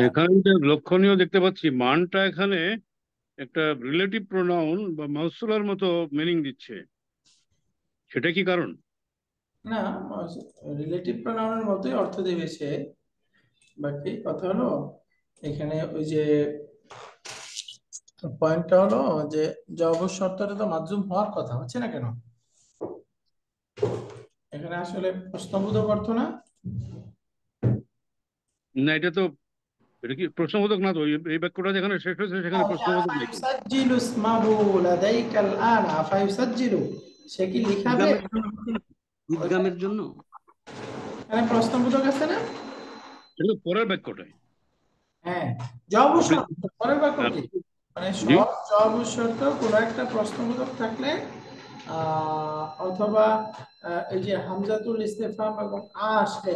এখানে যে লক্ষণীয় দেখতে পাচ্ছি, মানটা এখানে একটা রিলেটিভ প্রোনাউন বা মাউসুলার মতো মিনিং দিচ্ছে, সেটা কি কারণ? না, রিলেটিভ প্রোনাউনের মতোই অর্থ দেবে সে, বাকি কথা হলো এখানে ওই যে পয়েন্টটা হলো যে জবাব শর্তটা তো মাজজুম হওয়ার কথা, হচ্ছে না কেন? এখানে আসলে প্রশ্নবোধক অর্থ না। না, এটা তো, এটা কি প্রশ্নবোধক না তো? এই বাক্যটা যেখানে শেষ হয়েছে সেখানে প্রশ্নবোধক নেই। ফায়ুসাজ্জিলু ইসমাহু লাদাইকাল আনা, ফায়ুসাজ্জিলু সে কি লিখাবে, ঈদগামের জন্য, ঈদগামের জন্য এখানে প্রশ্নবোধক আছে না? এটা পরের বাক্যটাই হ্যাঁ, জবাব আপনি শর্ত পরের বাক্য কি? মানে জি শর্ত জবাব শর্ত কোনো একটা প্রশ্নবোধক থাকলে অথবা এই যে হামজাতুল ইস্তেফহাম এবং আসলে,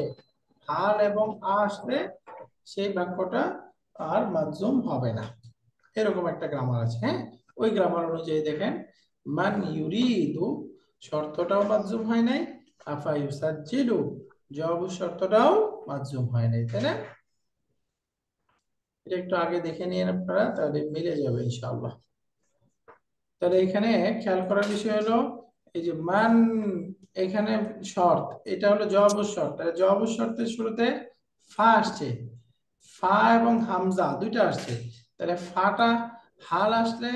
হাল এবং আসলে সেই বাক্যটা আর মাজজুম হবে না, এরকম একটা গ্রামার আছে। হ্যাঁ, ওই গ্রামার অনুযায়ী দেখেন, মান ইউরিদু শর্তটাও মাজজুম হয় নাই, আফা ইউসাজ্জিলু জবাব শর্তটাও মাজজুম হয় নাই, তাই না? এটা একটু আগে দেখে নিন আপনারা, তাহলে মিলে যাবে ইনশাআল্লাহ। তাহলে এখানে খেয়াল করার বিষয় হলো এই যে মান, এখানে শর্ত, এটা হলো জবাব শর্ত। তাহলে জবাব শর্তের শুরুতে ফা আসছে, ফা এবং হামজা দুইটা আসছে। তাহলে ফাটা, হাল আসলে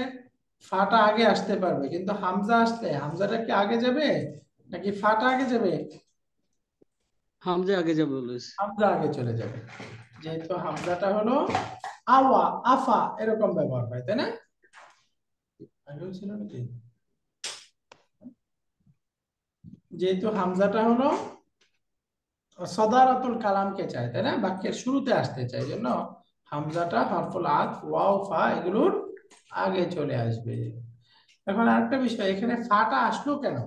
ফাটা আগে আসতে পারবে, কিন্তু হামজা আসলে হামজাটা কি আগে যাবে নাকি ফাটা আগে যাবে? হামজা আগে যাবে বলেছে। হামজা আগে চলে যাবে, যেহেতু হামজাটা হলো আওয়া, আফা এরকম ব্যবহার হয়, তাই না? আগেও ছিল নাকি? যেহেতু হামজাটা হলো সদারাতুল কালামকে চায়, তাই না, বাক্যের শুরুতে আসতে চায়, জন্য হামজাটা হরফুল আতফ ওয়াও ফা এগুলোর আগে চলে আসবে। এখন আরেকটা বিষয়, এখানে ফাটা আসলো কেন?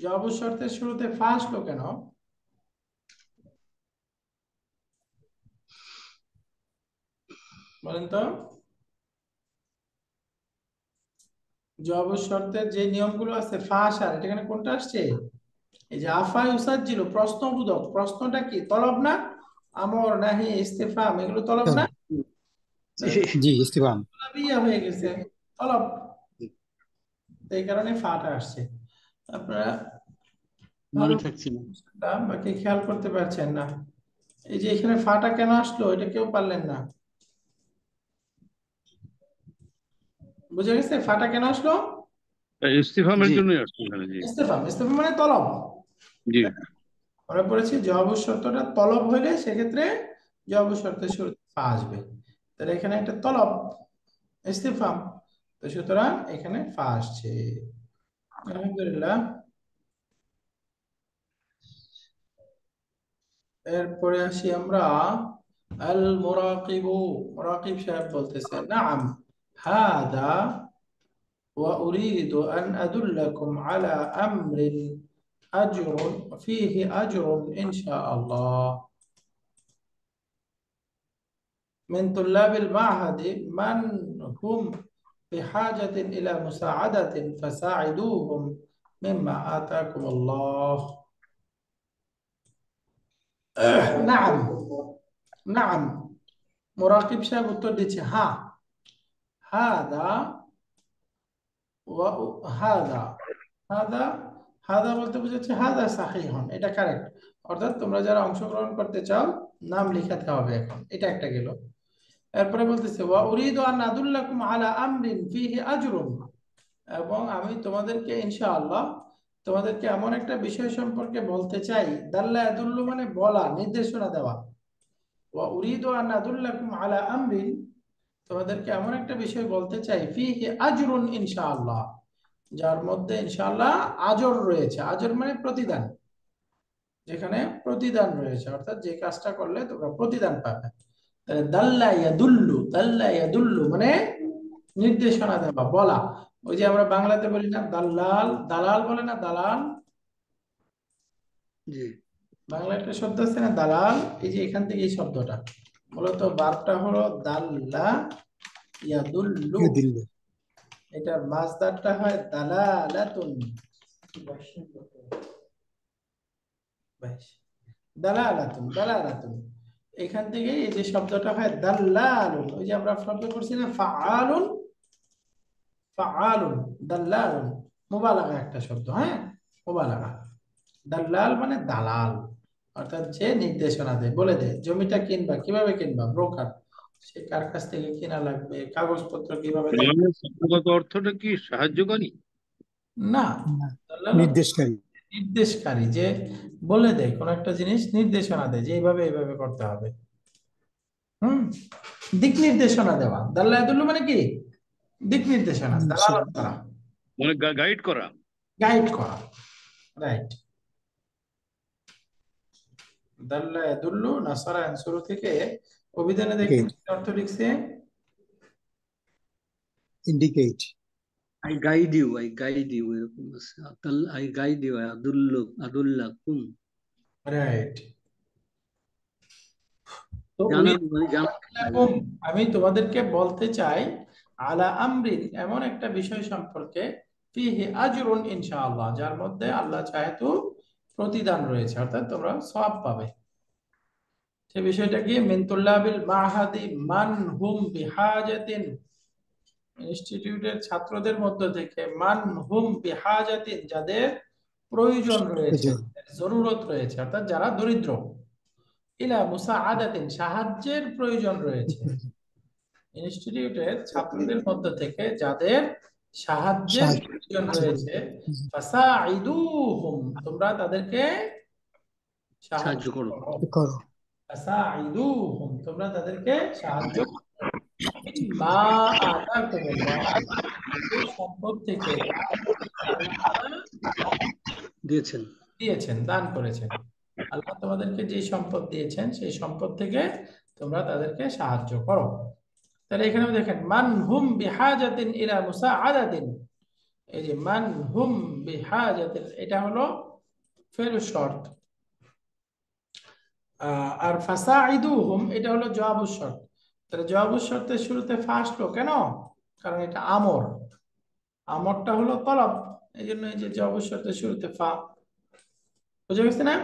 জবাব শর্তের শুরুতে ফা আসলো কেন বলেন তো? জবাব শর্তের যে নিয়মগুলো আছে ফা আসার, এটা এখানে কোনটা আসছে? এই যে আফা ইউসাজ্জিলু প্রশ্নবোধক, প্রশ্নটা কি তলব না? আমর নাহি ইস্তেফহাম এগুলো তলব না? জি, ইস্তিফহাম। তলবিয়া হয়ে গেছে, তলব, এই কারণে ফাটা আসছে। আপনারা মনে ভালো থাকছে না। বাকি খেয়াল করতে পারছেন না, এই যে এখানে ফাটা কেন আসলো এটা কেউ পারলেন না, বুঝে গেছে ফাটা কেন আসলো? ইস্তিফহামের জি জন্যই আসছে এখানে। জি ইস্তেফহাম, ইস্তেফহাম মানে তলব। জি আমরা পড়েছি জবাব শর্তটা তলব হইলে সেক্ষেত্রে জবাব শর্তের শুরুতে ফা আসবে, তাহলে এখানে একটা তলব ইস্তেফহাম, তো সুতরাং এখানে ফা আসছে। আলহামদুলিল্লাহ। এরপরে আসি আমরা আল মুরাকিবু, মুরাকিব সাহেব বলতেছে নাম হাদা وأريد أن أدلكم على أمر أجر فيه أجر إن شاء الله من طلاب المعهد من هم بحاجة إلى مساعدة فساعدوهم مما آتاكم الله نعم نعم মুরাকিব সাহেব উত্তর দিচ্ছে হ্যাঁ, হাদা ওয়া হাদা, হাদা, হাদা বলতে বোঝাচ্ছে হাদা সাহিহন, এটা কারেক্ট, অর্থাৎ তোমরা যারা অংশগ্রহণ করতে চাও নাম লিখাতে হবে, এখন এটা একটা গেল। এরপরে বলতেছে ওয়া উরিদু আন আদুল্লাকুম আলা আমরিন ফিহি আজরুন, এবং আমি তোমাদেরকে ইনশাআল্লাহ তোমাদেরকে এমন একটা বিষয় সম্পর্কে বলতে চাই, দাল্লা ইয়াদুল্লু মানে বলা, নির্দেশনা দেওয়া, ওয়া উরিদু আন আদুল্লাকুম আলা আমরিন তোমাদেরকে এমন একটা বিষয় বলতে চাই ফিহি আজরুন ইনশাআল্লাহ, যার মধ্যে ইনশাআল্লাহ আজর রয়েছে, আজর মানে প্রতিদান, যেখানে প্রতিদান রয়েছে, অর্থাৎ যে কাজটা করলে তোমরা প্রতিদান পাবে। তাহলে দাল্লা ইয়াদুল্লু, দাল্লা ইয়াদুল্লু মানে নির্দেশনা দেওয়া, বলা। ওই যে আমরা বাংলাতে বলি না দালাল, দালাল বলে না দালাল, জি বাংলা একটা শব্দ আছে না দালাল, এই যে এখান থেকে এই শব্দটা মূলত বারটা হলো দাল্লা ইয়াদুল্লু, দিল। এটার মাসদারটা হয় দালালাতুন, দালালাতুন, দালালাতুন, এখান থেকে এই যে শব্দটা হয় দাল্লালুন, ওই যে আমরা শব্দ করছি না ফাআলুন, ফাআলুন, দাল্লালুন, মুবালাগা একটা শব্দ, হ্যাঁ মুবালাগা। দাল্লাল মানে দালাল, অর্থাৎ যে নির্দেশনা দেয়, বলে দেয় জমিটা কিনবা কিভাবে কিনবা, ব্রোকার, সে কার কাছ থেকে কিনা লাগবে, কাগজপত্র কিভাবে দেখ, দালালের শব্দগত অর্থটা কি সাহায্যকারী? না, না, দাল্লাল হচ্ছে নির্দেশকারী। নির্দেশকারী, যে বলে দেয় কোন একটা জিনিস, নির্দেশনা দেয় যে এইভাবে এইভাবে করতে হবে। হুম, দিক নির্দেশনা দেওয়া, দাল্লায়াদুল্লু মানে কি, দিক নির্দেশনা, দালালত করা, মানে গাইড করা। গাইড করা, রাইট। দাল্লা ইয়াদুল্লু, নাসারা ইয়ানসুরু থেকে অভিধানে দেখেন কি অর্থ লিখছে? ইন্ডিকেট। আই গাইড ইউ এরকম আছে। আই গাইড ইউ, আদুল্লাকুম। রাইট। তো জানান মানে জানান। উরিদুকুম, আমি তোমাদেরকে বলতে চাই, আলা আমরিন, এমন একটা বিষয় সম্পর্কে, ফিহি আজরুন ইনশাআল্লাহ, যার মধ্যে আল্লাহ চাহে তো প্রতিদান রয়েছে, অর্থাৎ তোমরা সওয়াব পাবে। সে বিষয়টা কি? মিন তুল্লাবিল মাহাদি মান হুম বিহাজাতিন, ইনস্টিটিউটের ছাত্রদের মধ্য থেকে, মান হুম বিহাজাতিন, যাদের প্রয়োজন রয়েছে, জরুরত রয়েছে, অর্থাৎ যারা দরিদ্র, ইলা মুসাআদাতিন, সাহায্যের প্রয়োজন রয়েছে। ইনস্টিটিউটের ছাত্রদের মধ্য থেকে যাদের সাহায্যের প্রয়োজন রয়েছে, ফাসাইদুহুম, তোমরা তাদেরকে সাহায্য সাহায্য করো। করো। ফাসাইদুহুম, তোমরা তাদেরকে সাহায্য করো। মা আতাকুমুল্লাহ, এই সম্পদ থেকে আল্লাহ তাআলা দিয়েছেন। দিয়েছেন, দান করেছেন। আল্লাহ তোমাদেরকে যে সম্পদ দিয়েছেন সেই সম্পদ থেকে তোমরা তাদেরকে সাহায্য করো। তাহলে এখানেও দেখেন, মান হুম বিহাজাতিন ইলা মুসাআদাতিন, এই যে মান হুম বিহাজাতিন, এটা হলো ফেরু শর্ত। আর ফাসাইদুহুম, এটা হলো জওয়াবুশ শর্ত। তাহলে জওয়াবুশ শর্তের শুরুতে ফা আসলো কেন? কারণ এটা আমর, আমরটা হলো তলব, এই জন্য এই যে জওয়াবুশ শর্তের শুরুতে ফা। বুঝে গেছে না?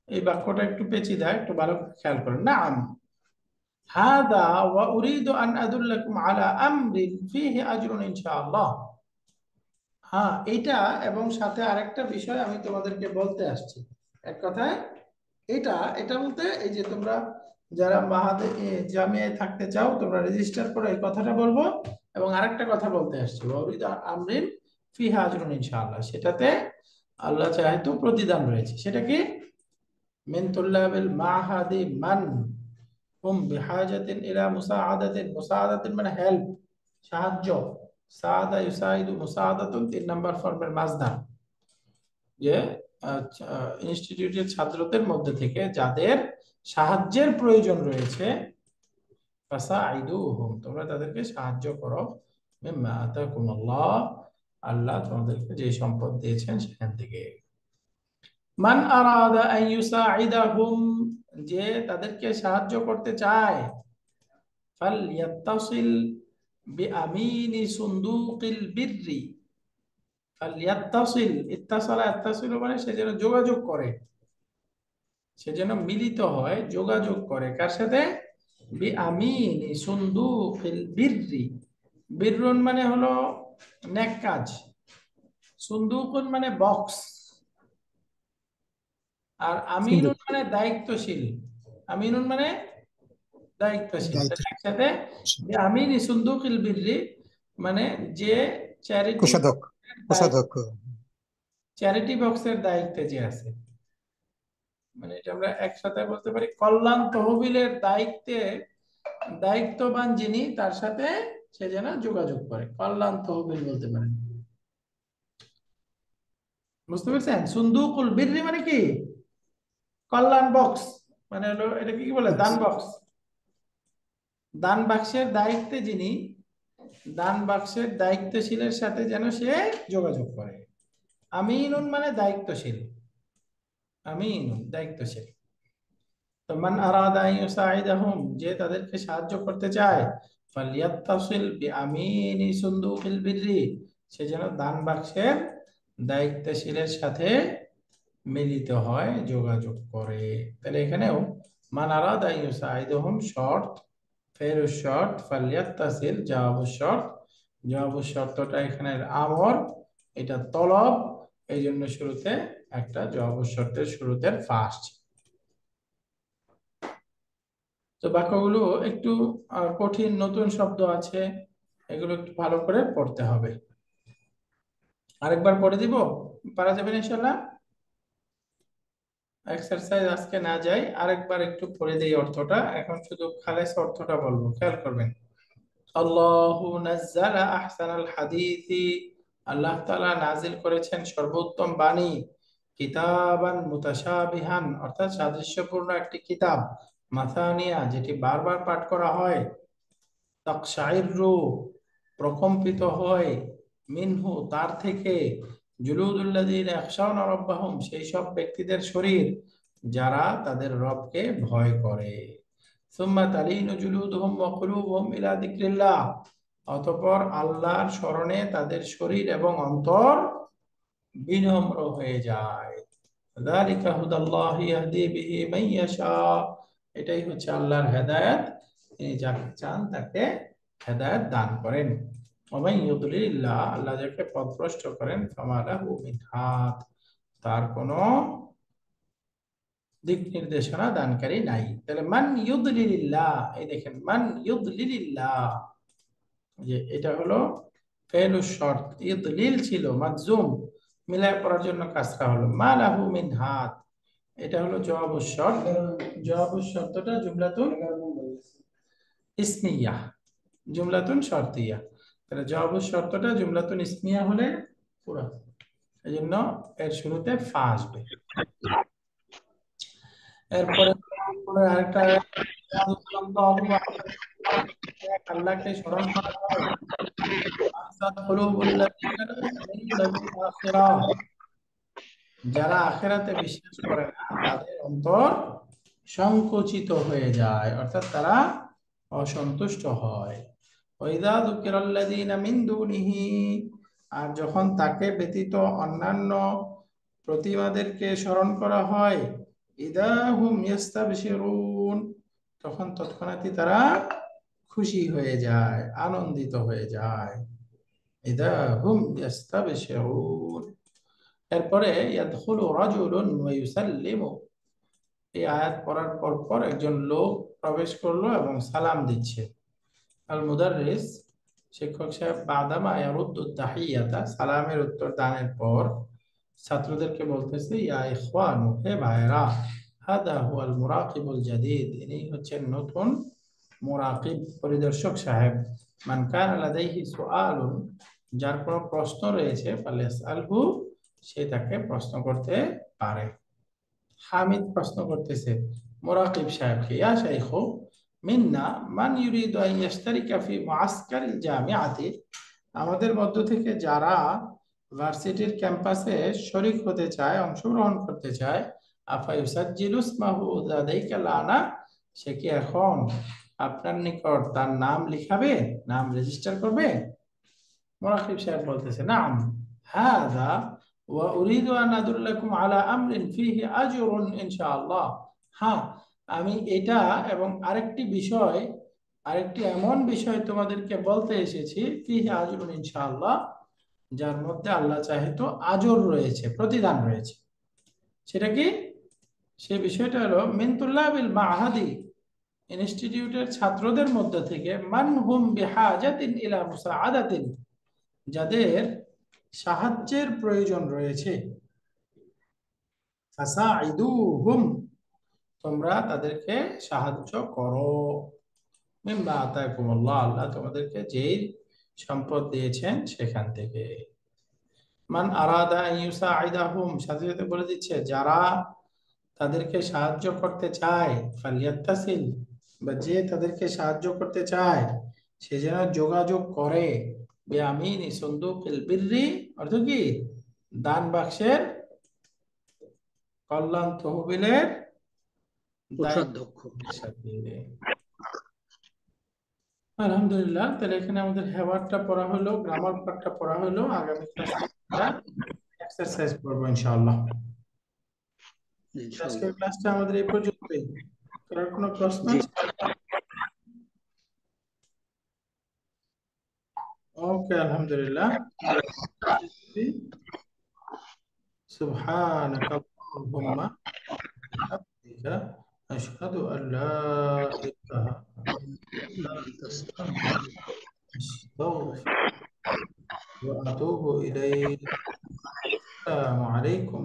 এই বাক্যটা একটু পেঁচিয়ে দেয়, একটু ভালো করে খেয়াল করেন। নাম হাদা ওয়া উরিদু আন আদুল্লাকুম আলা আমরিন ফিহি আজরুন ইনশাআল্লাহ। হ্যাঁ, এটা এবং সাথে আরেকটা বিষয় আমি তোমাদেরকে বলতে আসছি। এক কথায় এটা এটা বলতে, এই যে তোমরা যারা জামিয়ায় থাকতে চাও, তোমরা রেজিস্টার করো, এই কথাটা বলবো। এবং আরেকটা কথা বলতে আসছি, ওয়া উরিদু আমরিন ফিহি আজরুন ইনশাআল্লাহ, সেটাতে আল্লাহ চাহে তো প্রতিদান রয়েছে। সেটা কি? মিন তুল্লাবিল মাহাদি মান হুম বিহাজাতিন ইলা মুসাআদাতিন, মুসাআদাতিন মানে হেল্প, সাহায্য। সাআদা ইউসাইদু মুসাআদাতুন, 3 নাম্বার ফর্মের মাজদার। যে ইনস্টিটিউটের ছাত্রদের মধ্যে থেকে যাদের সাহায্যের প্রয়োজন রয়েছে, ফাসাইদুহুম, তোমরা তাদেরকে সাহায্য করো, মিম্মা আতাকুমুল্লাহ, আল্লাহ তোমাদেরকে যে সম্পদ দিয়েছেন সেখান থেকে। মান আরাদা আন ইউসাইদাহুম, যে তাদেরকে সাহায্য করতে চায়, ফালইয়াত্তাসিল বিআমিনি সুনদুকিল বিররি, ফালইয়াত্তাসিল, ইত্তাসালা ইত্তাসিলু মানে সে যেন যোগাযোগ করে, সে যেন মিলিত হয়, যোগাযোগ করে, কার সাথে? বিআমিনি সুনদুকিল বিররি, বিররুন মানে হলো নেক কাজ, সুনদুকুন মানে বক্স, আর আমিনুন মানে দায়িত্বশীল। আমিনুন মানে দায়িত্বশীল। একসাথে আমিন সুন্দুকিল বিররি মানে যে চ্যারিটি চ্যারিটি বক্সের দায়িত্বে যে আছে, মানে এটা আমরা একসাথে বলতে পারি কল্যাণ তহবিলের দায়িত্বে, দায়িত্ববান যিনি তার সাথে সে যেন যোগাযোগ করে, কল্যাণ তহবিল বলতে পারেন। বুঝতে পেরেছেন? সুন্দুকুল বিররি মানে কি? কল্যাণ বক্স, মানে হলো এটা কি বলে? দান বক্স। দান বাক্সের দায়িত্বে যিনি, দান বাক্সের দায়িত্বশীলের সাথে যেন সে যোগাযোগ করে। আমিনুন মানে দায়িত্বশীল, আমিনুন দায়িত্বশীল। তো মান আরাদা আন ইউসাইদাহুম, যে তাদেরকে সাহায্য করতে চায়, ফালিয়াত্তাসিল বিআমিনি সুনদুকিল বিররি, সে যেন দান বাক্সের দায়িত্বশীলের সাথে মিলিত হয়, যোগাযোগ করে। তাহলে এখানেও মান আরাদা আন ইউসাইদাহুম শর্ত, ফেরু শর্ত, ফালিয়াত্তাসিল জওয়াবু শর্ত, জওয়াবু শর্তটা এখানে আমর, এটা তলব, এই জন্য শুরুতে একটা জওয়াবু শর্তের শুরুতে ফার্স্ট। তো বাক্যগুলো একটু কঠিন, নতুন শব্দ আছে, এগুলো একটু ভালো করে পড়তে হবে। আরেকবার পড়ে দিব, পারা যাবে ইনশাআল্লাহ? এক্সারসাইজ আজকে না যাই, আরেকবার একটু পড়ে দেই অর্থটা। এখন শুধু খালেস অর্থটা বলবো, খেয়াল করবেন। আল্লাহু নাজ্জালা আহসানাল হাদিসি, আল্লাহ তাআলা নাজিল করেছেন সর্বোত্তম বাণী, কিতাবান মুতাশাবিহান অর্থাৎ সাদৃশ্যপূর্ণ একটি কিতাব, মাসানিয়া যেটি বারবার পাঠ করা হয়, তাকশাইরু প্রকম্পিত হয়, মিনহু তার থেকে, জুলুদুল্লাযীনা ইয়াখশাউনা রাব্বাহুম সেই সব ব্যক্তিদের শরীর যারা তাদের রবকে ভয় করে। সুম্মা তালিনু জুলুদুহুম ওয়া কুলুবুহুম ইলা যিকরিল্লাহ অতঃপর আল্লাহর স্মরণে তাদের শরীর এবং অন্তর বিনম্র হয়ে যায়। যালিকা হুদাল্লাহি ইয়াহদি বিহি মান ইয়াশা এটাই হচ্ছে আল্লাহর হেদায়েত, তিনি যাকে চান তাকে হেদায়েত দান করেন। ওয়া মান ইউদ্লিলিল্লাহ আল্লাহ যাকে পথভ্রষ্ট করেন ফামা লাহু মিন হাদ তার কোনো দিক নির্দেশনা দানকারী নাই। তাহলে মান ইউদ্লিলিল্লাহ, এই দেখেন মান ইউদ্লিলিল্লাহ, যে এটা হলো ফেলু শর্ত, ইদলিল ছিল মাজজুম, মিলায় পড়ার জন্য কাজটা হলো মা লাহু মিন হাদ, এটা হলো জওয়াবুশ শর্ত। জওয়াবুশ শর্তটা জুমলাতুন ইসমিয়া, জুমলাতুন শর্তিয়া। তাহলে জওয়াবুশ শর্তটা জুমলাতুন ইসমিয়া হলে পুরো, এজন্য এর শুরুতে ফা আসবে। এরপরে আরেকটা আল্লাহকে স্মরণ করা হয়, যারা আখিরাতে বিশ্বাস করে না তাদের অন্তর সংকুচিত হয়ে যায়, অর্থাৎ তারা অসন্তুষ্ট হয়। ওয়াইদা যুকিরাল্লাযীনা মিন দুনিহি আর যখন তাকে ব্যতীত অন্যান্য প্রতিমাদেরকে স্মরণ করা হয়, ইদা হুম ইয়াস্তাবশিরুন তখন তৎক্ষণাৎই তারা খুশি হয়ে যায়, আনন্দিত হয়ে যায়। ইদা হুম ইয়াস্তাবশিরুন। এরপরে ইয়াদখুলু রাজুলুন ওয়া ইউসাল্লিমু, এই আয়াত পড়ার পর পর একজন লোক প্রবেশ করলো এবং সালাম দিচ্ছে। আল মুদাররিস শিক্ষক সাহেব বাদামা ইয়ারুদ্দু তাহিয়াতা সালামের উত্তর দানের পর ছাত্রদেরকে বলতেছে, ইয়া ইখওয়ানু হে ভাইরা, হাদা হুয়াল মুরাকিবুল জাদীদ ইনি হচ্ছেন নতুন মুরাকিব পরিদর্শক সাহেব। মান কানা লাদাইহি সুআলুন যার কোনো প্রশ্ন রয়েছে ফালিয়াসআলহু সে তাকে প্রশ্ন করতে পারে। হামিদ প্রশ্ন করতেছে মুরাকিব সাহেবকে, ইয়া শাইখু মিন্না মান ইউরিদু আন ইয়াশতারিকা ফি মুআসকারিল জামিআতি আমাদের মধ্য থেকে যারা ভার্সিটির ক্যাম্পাসে শরীক হতে চায়, অংশগ্রহণ করতে চায়, আফা ইউসাজ্জিলু ইসমাহু লাদাইকা লানা সে কি এখন আপনার নিকট তার নাম লিখাবে, নাম রেজিস্টার করবে? মুরাকিব সাহেব বলতেছে নাম হাযা ওয়া উরিদু আন আদুল্লাকুম আলা আমরিন ফিহি আজরুন ইনশাআল্লাহ। হ্যাঁ আমি এটা এবং আরেকটি বিষয়, আরেকটি এমন বিষয় তোমাদেরকে বলতে এসেছি, ফিহি আজরুন ইনশাআল্লাহ যার মধ্যে আল্লাহ চাহে তো আজর রয়েছে, প্রতিদান রয়েছে। সেটা কি? সেই বিষয়টা হলো মিন তুল্লাবিল মাআহাদি ইনস্টিটিউটের ছাত্রদের মধ্যে থেকে মান হুম বিহাজাতিন ইলা মুসাআদাতিন যাদের সাহায্যের প্রয়োজন রয়েছে, ফাসাইদুহুম তোমরা তাদেরকে সাহায্য করো, মিম্মা আতাকুমুল্লাহ আল্লাহ তোমাদেরকে যেই সম্পদ দিয়েছেন সেখান থেকে। মান আরাদা আন ইউসাইদাহুম সাথে সাথে বলে দিচ্ছে যারা তাদেরকে সাহায্য করতে চায়, ফালিয়াত্তাসিল বা যে তাদেরকে সাহায্য করতে চায় সে যেন যোগাযোগ করে, বিআমিনি সুন্দুকিল বিররি অর্থ কি দান বাক্সের কল্যাণ তহবিলের কোষাধ্যক্ষ। সাথে। আলহামদুলিল্লাহ, তাহলে এখানে আমাদের হেওয়ারটা পড়া হলো, গ্রামার পার্টটা পড়া হলো। আগামী ক্লাসে আমরা এক্সারসাইজ করবো ইনশাআল্লাহ। আজকের ক্লাসটা আমাদের এই পর্যন্তই। কারোর কোনো প্রশ্ন আছে? ওকে, আলহামদুলিল্লাহ। সুবহানাকা আল্লাহুম্মা বিহামদিকা আশহাদু আল লা ইলাহা ইল্লা আনতা আস্তাগফিরুকা ওয়া আতুবু ইলাইক। আসসালামু আলাইকুম।